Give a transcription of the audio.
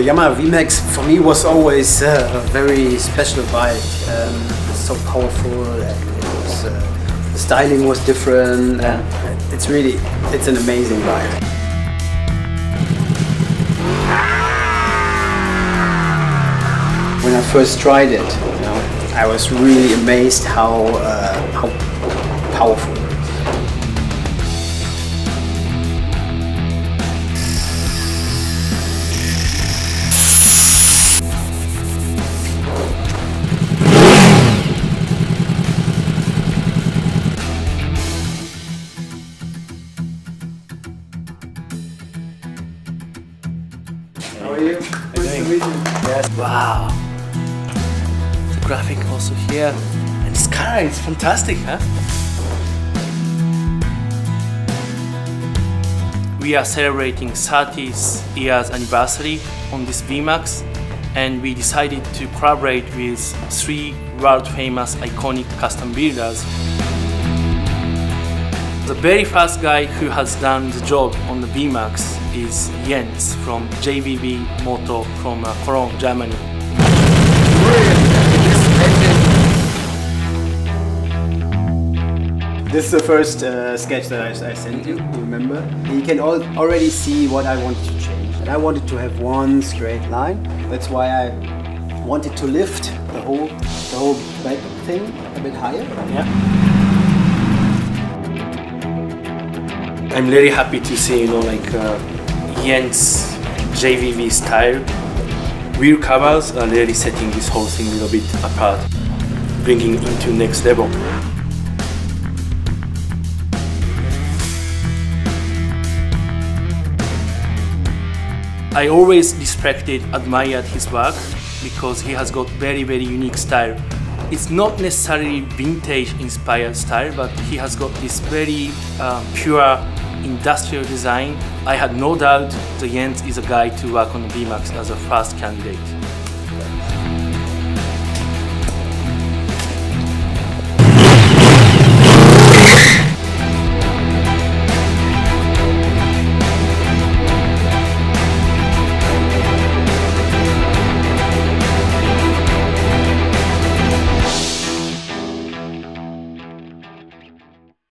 the Yamaha VMAX for me was always a very special bike. It's so powerful, and it was, the styling was different. And it's an amazing bike. When I first tried it, I was really amazed how powerful. How are you? Nice to meet you. Yes. Wow. The graphic also here. And this car is fantastic, huh? We are celebrating 30th years anniversary on this VMAX, and we decided to collaborate with 3 world famous iconic custom builders. The very first guy who has done the job on the VMAX is Jens from JvB-moto from Cologne, Germany. This is the first sketch that I sent you, remember? You can already see what I wanted to change. And I wanted to have one straight line. That's why I wanted to lift the whole back thing a bit higher. Yeah. I'm really happy to see, Jens JvB style. Wheel covers are really setting this whole thing a little bit apart, bringing it into next level. I always respected, admired his work because he has got very, very unique style. It's not necessarily vintage inspired style, but he has got this very pure industrial design. I had no doubt that Jens is a guy to work on the VMAX as a first candidate.